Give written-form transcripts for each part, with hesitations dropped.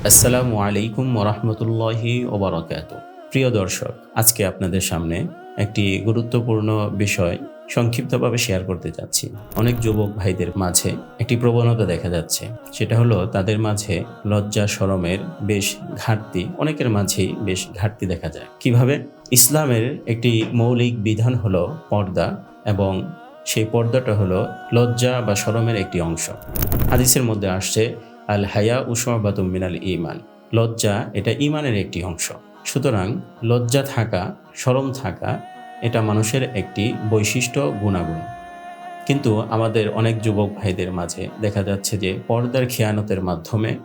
আসসালামু আলাইকুম ওরহমতুল্লাহি ওবরাকাতু। প্রিয় দর্শক, আজকে আপনাদের সামনে একটি গুরুত্বপূর্ণ বিষয় সংক্ষিপ্তভাবে শেয়ার করতে চাচ্ছি। অনেক যুবক ভাইদের মাঝে একটি প্রবণতা দেখা যাচ্ছে, সেটা হলো তাদের মাঝে লজ্জা শরমের বেশ ঘাটতি, অনেকের মাঝেই বেশ ঘাটতি দেখা যায়। কিভাবে? ইসলামের একটি মৌলিক বিধান হলো পর্দা, এবং সেই পর্দাটা হলো লজ্জা বা শরমের একটি অংশ। হাদিসের মধ্যে আসছে, আল হায়া উশবাতুম মিনাল ঈমান। লজ্জা এটা ঈমানের একটি অংশ। সুতরাং লজ্জা থাকা, শরম থাকা এটা মানুষের একটি বৈশিষ্ট্য, গুণাগুণ। কিন্তু আমাদের অনেক যুবক ভাইদের মাঝে দেখা যাচ্ছে যে পর্দার খেয়ানতের মাধ্যমে,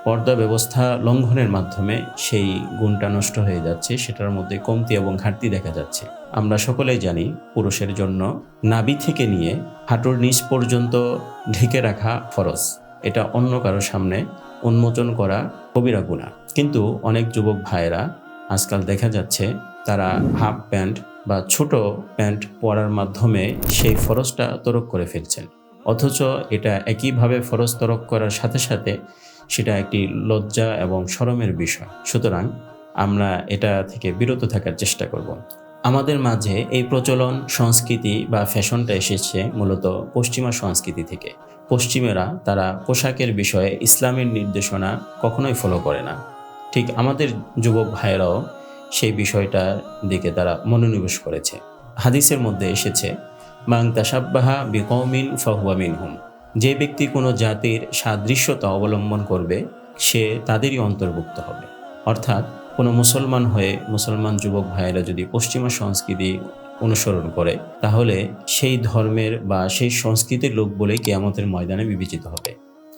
পর্দা ব্যবস্থা লঙ্ঘনের মাধ্যমে সেই গুণটা নষ্ট হয়ে যাচ্ছে, সেটার মধ্যে কমতি এবং ঘাটতি দেখা যাচ্ছে। আমরা সকলেই জানি, পুরুষের জন্য নাভি থেকে নিয়ে হাঁটুর নিচ পর্যন্ত ঢেকে রাখা ফরজ। এটা অন্য কারো সামনে উন্মোচন করা কবিরা গুনাহ। কিন্তু অনেক যুবক ভাইয়েরা আজকাল দেখা যাচ্ছে তারা হাফ প্যান্ট বা ছোট প্যান্ট পরার মাধ্যমে সেই ফরজটা তরক করে ফেলছেন। অথচ এটা একইভাবে ফরজ তরক করার সাথে সাথে সেটা একটি লজ্জা এবং শরমের বিষয়। সুতরাং আমরা এটা থেকে বিরত থাকার চেষ্টা করব। আমাদের মাঝে এই প্রচলন, সংস্কৃতি বা ফ্যাশনটা এসেছে মূলত পশ্চিমা সংস্কৃতি থেকে। পশ্চিমেরা তারা পোশাকের বিষয়ে ইসলামের নির্দেশনা কখনোই ফলো করে না। ঠিক আমাদের যুবক ভাইয়েরাও সেই বিষয়টার দিকে তারা মনোনিবেশ করেছে। হাদিসের মধ্যে এসেছে, মান তাশাব্বাহা বিকওমিন ফাহুয়া মিনহুম। যে ব্যক্তি কোনো জাতির সাদৃশ্যতা অবলম্বন করবে, সে তাদেরই অন্তর্ভুক্ত হবে। অর্থাৎ কোনো মুসলমান হয়ে মুসলমান যুবক ভাইয়েরা যদি পশ্চিমা সংস্কৃতি অনুসরণ করে, তাহলে সেই ধর্মের বা সেই সংস্কৃতির লোক বলেই কিয়ামতের ময়দানে বিবেচিত হবে।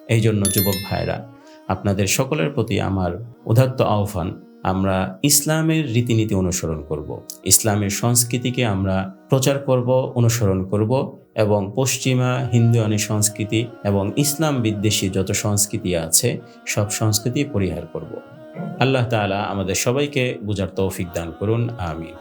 এই জন্য যুবক ভাইয়েরা, আপনাদের সকলের প্রতি আমার উদাত্ত আহ্বান, আমরা ইসলামের রীতিনীতি অনুসরণ করব, ইসলামের সংস্কৃতিকে আমরা প্রচার করব, অনুসরণ করব, এবং পশ্চিমা হিন্দুয়ানি সংস্কৃতি এবং ইসলাম বিদ্বেষী যত সংস্কৃতি আছে সব সংস্কৃতি পরিহার করব। আল্লাহ তাআলা আমাদের সবাইকে বুঝার তৌফিক দান করুন। আমিন।